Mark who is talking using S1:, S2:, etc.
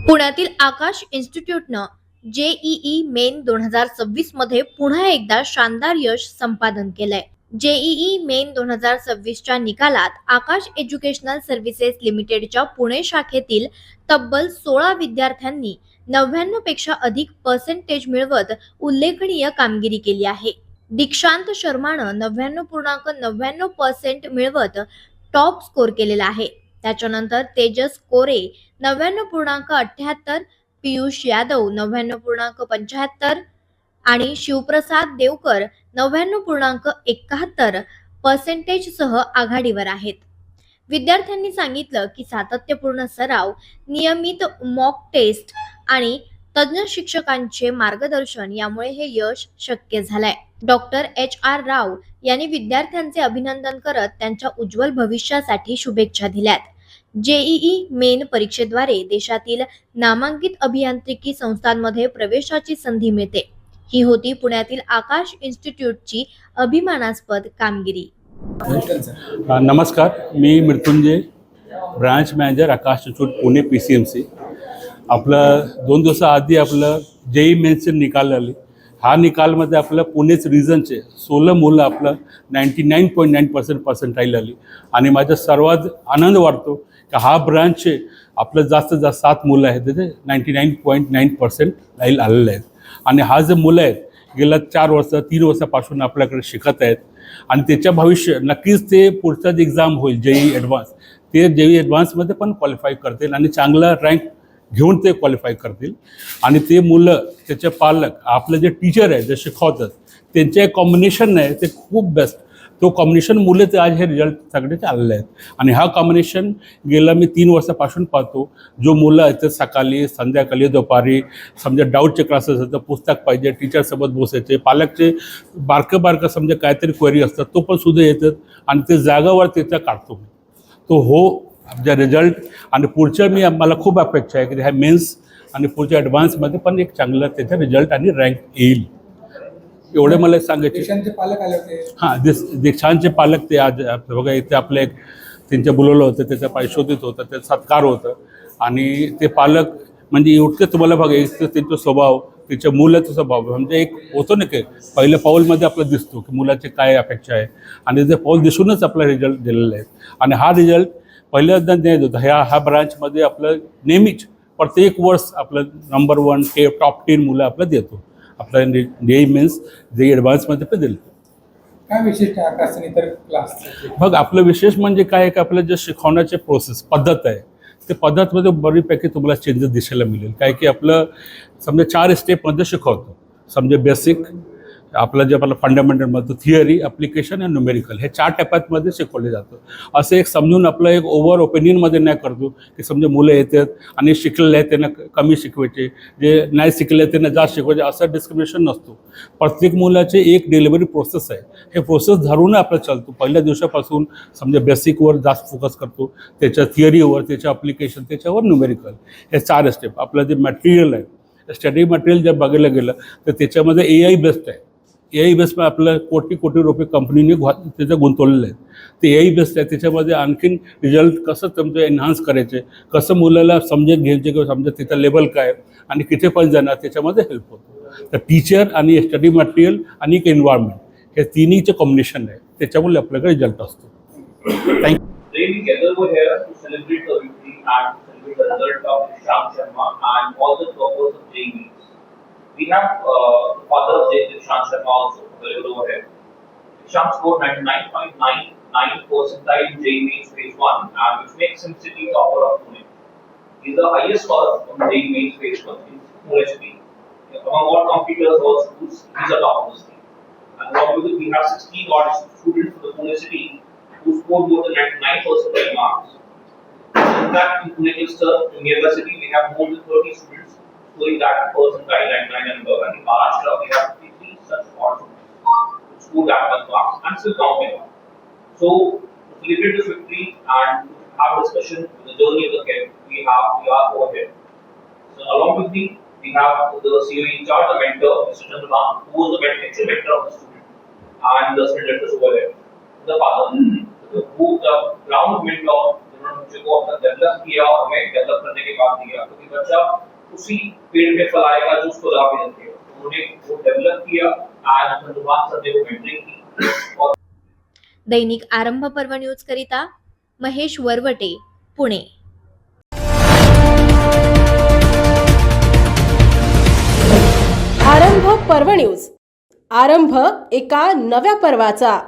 S1: पुण्यातील आकाश इन्स्टिट्यूटनं JEE main 2026 मध्ये पुन्हा एकदा शानदार यश संपादन केलंय. जेईई मेन 2026च्या निकालात आकाश एज्युकेशनल सर्व्हिसेस लिमिटेडच्या पुणे शाखेतील तब्बल 16 विद्यार्थ्यांनी 99 पेक्षा अधिक पर्सेंटेज मिळवत उल्लेखनीय कामगिरी केली आहे. दीक्षांत शर्मानं 99.99% मिळवत टॉप स्कोर केलेला आहे. त्याच्यानंतर तेजस कोरे 99.78, पियुष यादव 99.75 आणि शिवप्रसाद देवकर 99.71% सह आघाडीवर आहेत. विद्यार्थ्यांनी सांगितलं की सातत्यपूर्ण सराव, नियमित मॉक टेस्ट आणि तज्ञ शिक्षकांचे मार्गदर्शन यामुळे हे यश शक्य झालंय. डॉक्टर HR राव यांनी विद्यार्थ्यांचे अभिनंदन करत त्यांच्या उज्ज्वल भविष्यासाठी शुभेच्छा दिल्यात. जेईई मेन परीक्षेद्वारे देशातील नामांकित अभियांत्रिकी संस्थांमध्ये प्रवेशाची संधी मिळते. ही होती पुण्यातील आकाश इन्स्टिट्यूटची अभिमानास्पद कामगिरी.
S2: नमस्कार, मी मृत्युंजय, ब्रांच मॅनेजर आकाश इन्स्टिट्यूट पुणे PCMC. आपलं 2 दिवसाआधी आपलं जेई मेन्सचे निकाल आले. हा निकालमध्ये आपलं पुणेच रिजनचे 16 मुलं आपलं 99.9% पर्सेंटाईल आली आणि माझा सर्वात आनंद वाटतो की हा ब्रांचचे आपलं जास्तीत जास्त 7 मुलं आहेत तिथे 99.9% आलेले आहेत. आणि हा जे मुलं आहेत गेल्या 3 वर्षापासून आपल्याकडे शिकत आहेत आणि त्याच्या भविष्य नक्कीच ते पुढचा जे एक्झाम होईल जेई ॲडव्हान्स, ते जेई ॲडव्हान्समध्ये पण क्वालिफाय करतील आणि चांगला रँक घेऊन ते क्वालिफाय करतील. आणि ते मुलं, त्याचे पालक, आपलं जे टीचर आहे जे शिकवतात त्यांचे कॉम्बिनेशन आहे ते खूप बेस्ट. तो कॉम्बिनेशन मुलं ते आज हे रिझल्ट सगळेच आलेले आहेत. आणि हा कॉम्बिनेशन गेला मी 3 वर्षापासून पाहतो. जो मुलं आहेत ते सकाळी, संध्याकाळी, दुपारी समजा डाऊटचे क्लासेस असतात, पुस्तक पाहिजे, टीचरसोबत बसायचे, पालकचे बारकं समजा काहीतरी क्वेरी असतात तो पण सुद्धा येतात आणि ते जागावर त्याचा काढतो. तो हो जे रिझल्ट आणि पुढच्या मला खूप अपेक्षा आहे की ह्या मेन्स आणि पुढच्या ॲडव्हान्समध्ये पण एक चांगला त्याचा रिझल्ट आणि रँक येईल. एवढे मला सांगायचे.
S3: दीक्षांतचे पालक आले होते.
S2: दीक्षांतचे पालक ते आज बघा इथे आपले एक त्यांच्या बोलवलं होतं, त्याचा पाय शोधित होतं, त्याचा सत्कार होतं. आणि ते पालक म्हणजे इतके तुम्हाला बघा इतकं त्यांचा स्वभाव, त्याच्या मुलाचा स्वभाव म्हणजे एक होतो ना की पहिल्या पाऊलमध्ये आपलं दिसतो की मुलाचे काय अपेक्षा आहे आणि ते पाऊल दिसूनच आपला रिझल्ट दिलेला आहे. आणि हा रिझल्ट पहिल्यांदा देत होता. ह्या ब्रांचमध्ये आपलं नेहमीच प्रत्येक वर्ष आपलं नंबर 1 टॉप 10 मुलं आपलं देतो. आपला जेई मेन्स जेई ॲडव्हान्समध्ये पण दिलं.
S3: काय विशिष्ट आकाश इतर क्लास?
S2: बघ आपलं विशेष म्हणजे काय आहे की आपलं जे शिकवण्याचे प्रोसेस पद्धत आहे ते पद्धतमध्ये बरीपैकी तुम्हाला चेंजेस दिसायला मिळेल. काय की आपलं समजा 4 स्टेपमध्ये शिकवतो. समजा बेसिक, आपलं जे आपलं फंडामेंटलमध्ये थिअरी, ॲप्लिकेशन आणि न्यूमेरिकल हे 4 टप्प्यामध्ये शिकवले जातं. असं एक समजून आपलं एक ओव्हर ओपिनियनमध्ये नाही करतो की समजा मुलं येतात आणि शिकलेले आहेत त्यांना कमी शिकवायचे, जे नाही शिकले त्यांना जास्त शिकवायचे, असं डिस्क्रिमिनेशन नसतो. प्रत्येक मुलाचे एक डिलिव्हरी प्रोसेस आहे. हे प्रोसेस धरून आपलं चालतो. पहिल्या दिवसापासून समजा बेसिकवर जास्त फोकस करतो, त्याच्या थिअरीवर, त्याच्या ॲप्लिकेशन, त्याच्यावर न्यूमेरिकल, हे 4 स्टेप. आपलं जे मटेरियल आहे, स्टडी मटेरियल जर बघायला गेलं तर त्याच्यामध्ये AI बेस्ड आहे. AI बेस्ड आपलं कोटी रुपये कंपनीने त्याचं गुंतवलेलं आहे. ते AI बेस्ड आहे. त्याच्यामध्ये आणखीन रिझल्ट कसं तुमचं एन्हान्स करायचे, कसं मुलाला समजून घ्यायचे किंवा समजा तिथं लेवल काय आणि किती पण जाणार त्याच्यामध्ये हेल्प होतो. तर टीचर आणि स्टडी मटेरियल आणि एक एन्व्हायरमेंट हे तिन्हीचे कॉम्बिनेशन आहे. त्याच्यामुळे आपल्याकडे रिझल्ट असतो. Thank you.
S4: We have father of Dishant Sharma also available over here. Dishant scored 99.99 percentile in JEE Mains Phase 1, and which makes him city topper of Pune. He is the highest scorer from JEE Mains Phase 1 in Pune city. Among all competitors or schools, he is the top of the city. And along with it, we have 16 odd students from the Pune city who scored more than 99 percentile marks. In fact, in Pune cluster, in nearby city, we have more than 30 students scoring that percentile 99 and above. And in Maharashtra, we have 53 such odd students who scored that much marks and still counting on. So, to celebrate this victory and have discussion with the journey of the kid, we are over here. So, along with me, we have the CEO in charge, the mentor, Mr. Chandra, who was the actual mentor of the student, and the student is over here. The father, who the ground mentor, बच्चे को अपना develop KIA और हमें develop करने के बाद दिया, क्योंकि बच्चा उसी पेड़ में फलाएगा जो उसको लाभ देगा। उन्होंने वो डेवलप किया, आज धन्यवाद सर ने वो मेंटरिंग की। और
S1: दैनिक आरंभ पर्व न्यूज करिता महेश वरवटे, पुणे।
S5: आरंभ पर्व न्यूज, आरंभ एका नव्या पर्वाचा।